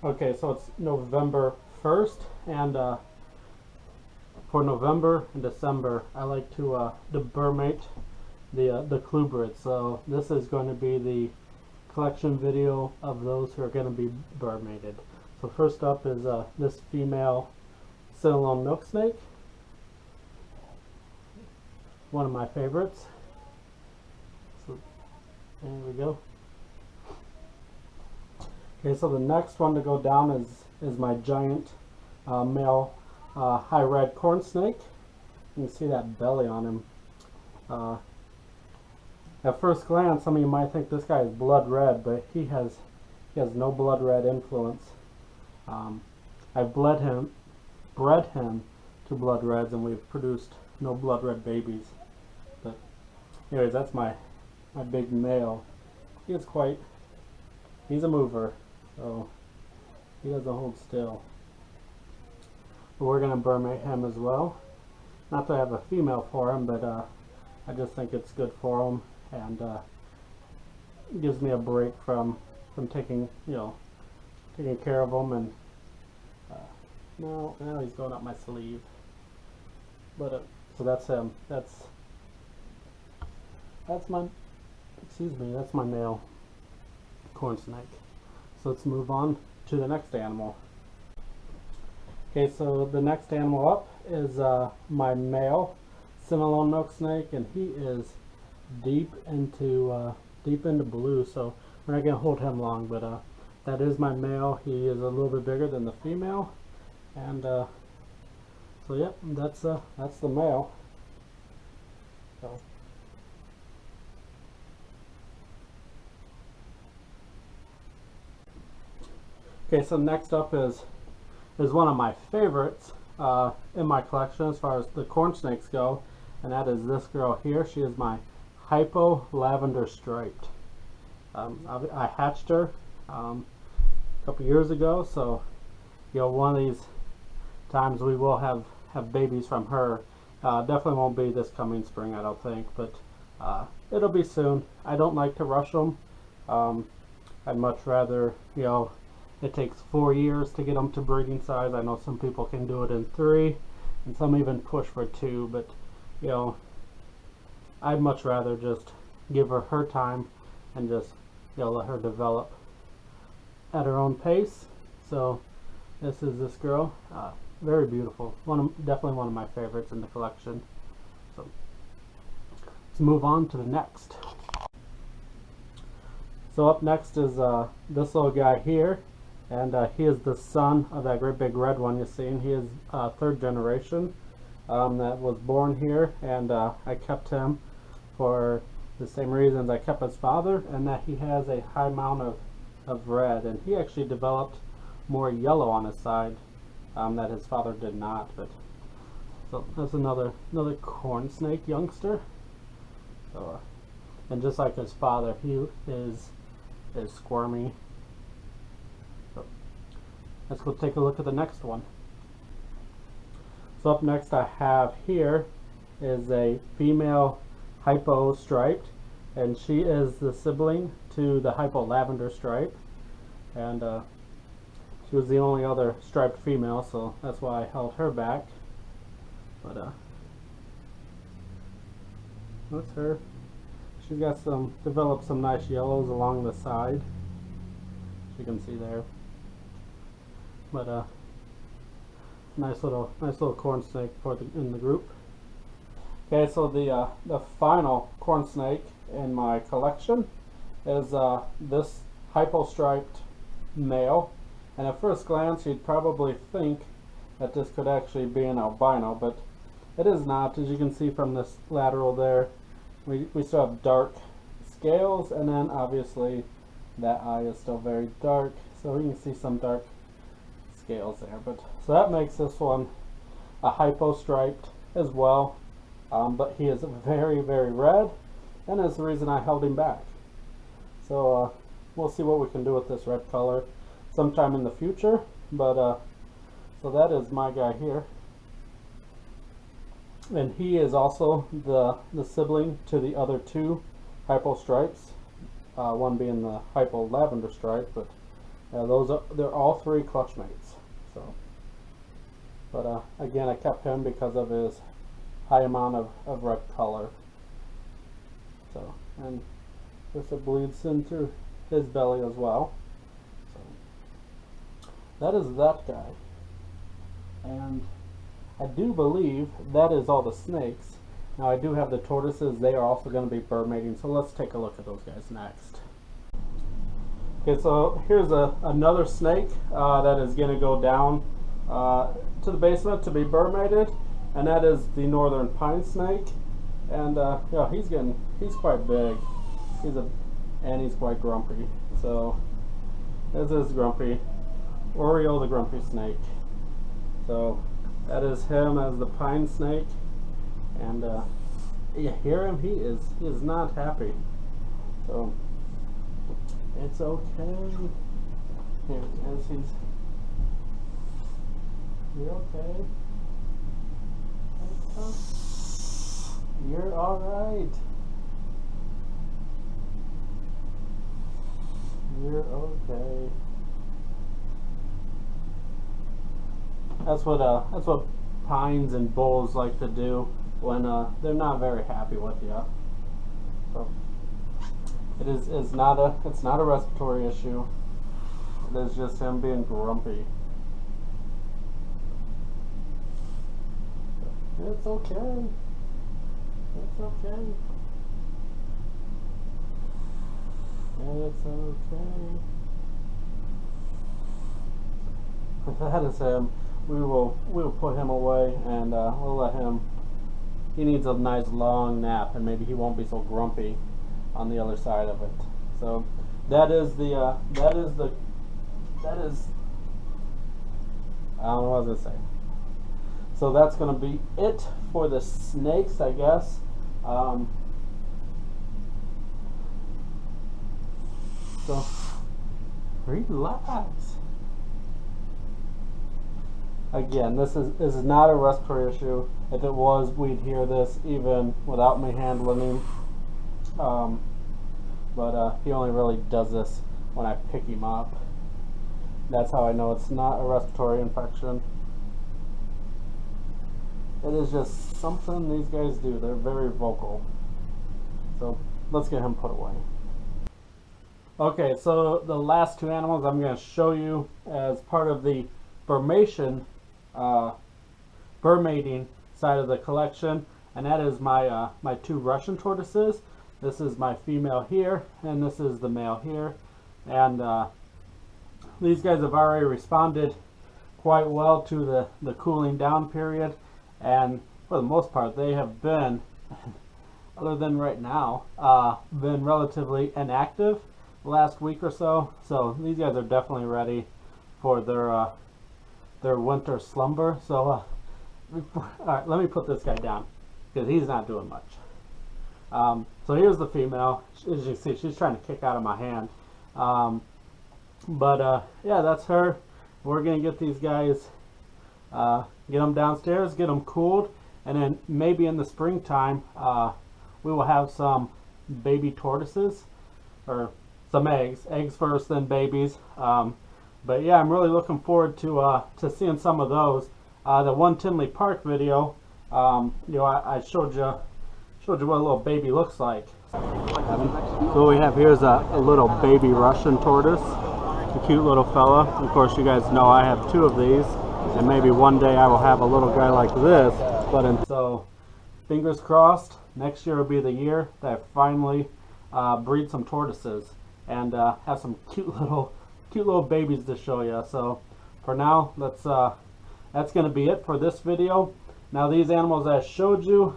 Okay, so it's November 1st, and for November and December, I like to burmate the clubrids. So this is going to be the collection video of those who are going to be burmated. So first up is this female cinnamon milk snake, one of my favorites. So there we go. Okay, so the next one to go down is my giant male high red corn snake. You can see that belly on him. At first glance, some of you might think this guy is blood red, but he has no blood red influence. I've bred him to blood reds, and we've produced no blood red babies. But anyways, that's my big male. He's a mover, so he doesn't hold still. But we're gonna burmate him as well. Not that I have a female for him, but I just think it's good for him, and gives me a break from taking care of him. And now he's going up my sleeve. But so that's him. That's my male corn snake. So let's move on to the next animal. Okay, so the next animal up is my male cinnamon milk snake, and he is deep into blue, so we're not gonna hold him long. But that is my male. He is a little bit bigger than the female, and so yep, that's the male. So. Okay, so next up is one of my favorites in my collection as far as the corn snakes go, and that is this girl here. She is my hypo lavender striped. I hatched her a couple years ago, so one of these times we will have babies from her. Definitely won't be this coming spring, I don't think, but it'll be soon. I don't like to rush them. I'd much rather, it takes 4 years to get them to breeding size. I know some people can do it in 3, and some even push for 2, but I'd much rather just give her time and just let her develop at her own pace. So this is this girl, very beautiful. Definitely one of my favorites in the collection. So let's move on to the next. So up next is this little guy here. And he is the son of that great big red one you see. And he is third generation that was born here, and I kept him for the same reasons I kept his father, and that he has a high amount of red, and he actually developed more yellow on his side that his father did not. But so that's another corn snake youngster. So and just like his father, he is squirmy. Let's go take a look at the next one. So up next I have here is a female hypo striped, and she is the sibling to the hypo lavender stripe, and she was the only other striped female, so that's why I held her back. But that's her. She's got developed some nice yellows along the side, as you can see there. But nice little corn snake in the group. Okay, so the final corn snake in my collection is this hypo striped male. And at first glance, you'd probably think that this could actually be an albino, but it is not. As you can see from this lateral there, we still have dark scales, and then obviously that eye is still very dark, so you can see some dark scales there. But so that makes this one a hypo striped as well, but he is very red, and that's the reason I held him back. So we'll see what we can do with this red color sometime in the future. But so that is my guy here, and he is also the sibling to the other two hypo stripes, one being the hypo lavender stripe, but they're all three clutch mates. So, but again, I kept him because of his high amount of red color. So, and this bleeds into his belly as well. So that is that guy, and I do believe that is all the snakes. Now I do have the tortoises. They are also going to be burmating, so let's take a look at those guys next. Okay, so here's another snake that is going to go down to the basement to be burmated, and that is the northern pine snake. And yeah, he's quite big. And he's quite grumpy. So this is Grumpy, Oriole the grumpy snake. So that is him as the pine snake, and you hear him. He is not happy. So it's okay. Here he is. You're okay. You're all right. You're okay. That's what pines and bulls like to do when they're not very happy with you. So it's not a respiratory issue. It is just him being grumpy. It's okay. It's okay. It's okay. That is him. We will put him away, and we'll let him. He needs a nice long nap, and maybe he won't be so grumpy on the other side of it. So that is I don't know what I was gonna say. So that's gonna be it for the snakes, I guess. So relax. Again, this is not a respiratory issue. If it was, we'd hear this even without me handling him. But he only really does this when I pick him up. That's how I know it's not a respiratory infection. It is just something these guys do. They're very vocal. So let's get him put away. Okay, so the last two animals I'm going to show you as part of the burmating side of the collection, and that is my my two Russian tortoises. This is my female here, and this is the male here. And these guys have already responded quite well to the cooling down period, and for the most part they have been, other than right now, been relatively inactive the last week or so. So these guys are definitely ready for their winter slumber. So all right, let me put this guy down because he's not doing much. So here's the female. As you see, she's trying to kick out of my hand. Yeah, that's her. We're gonna get these guys, get them downstairs, get them cooled, and then maybe in the springtime we will have some baby tortoises, or some eggs first, then babies. But yeah, I'm really looking forward to seeing some of those. The one Tinley Park video, you know, I showed you what a little baby looks like. So what we have here is a little baby Russian tortoise, a cute little fella. Of course, you guys know I have two of these, and maybe one day I will have a little guy like this. So fingers crossed, next year will be the year that I finally breed some tortoises and have some cute little babies to show you. So for now, that's going to be it for this video. Now these animals I showed you,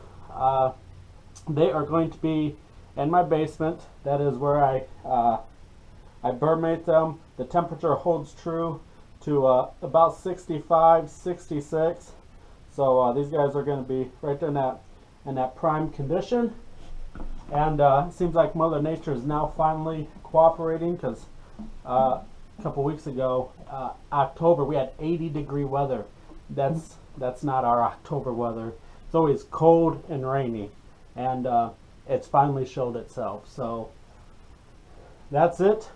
they are going to be in my basement. That is where I burmate them. The temperature holds true to about 65, 66. So these guys are going to be right in that prime condition. And it seems like Mother Nature is now finally cooperating, because a couple weeks ago, October, we had 80-degree weather. That's not our October weather. It's always cold and rainy, and it's finally showed itself. So that's it.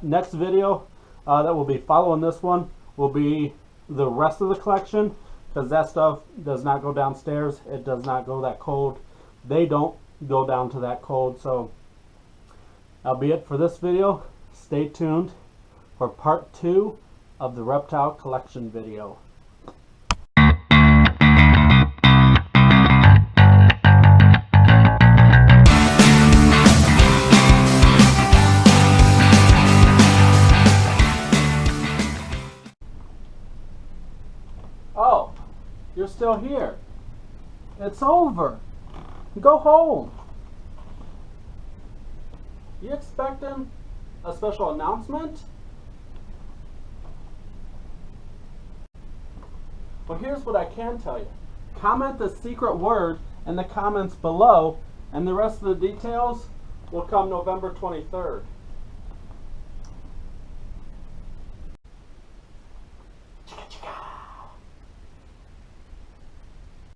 Next video, that will be following this one will be the rest of the collection, because that stuff does not go downstairs. It does not go that cold. They don't go down to that cold. So that'll be it for this video. Stay tuned for part 2 of the reptile collection video. Oh, you're still here. It's over. Go home. You expecting a special announcement? Well, here's what I can tell you. Comment the secret word in the comments below, and the rest of the details will come November 23rd.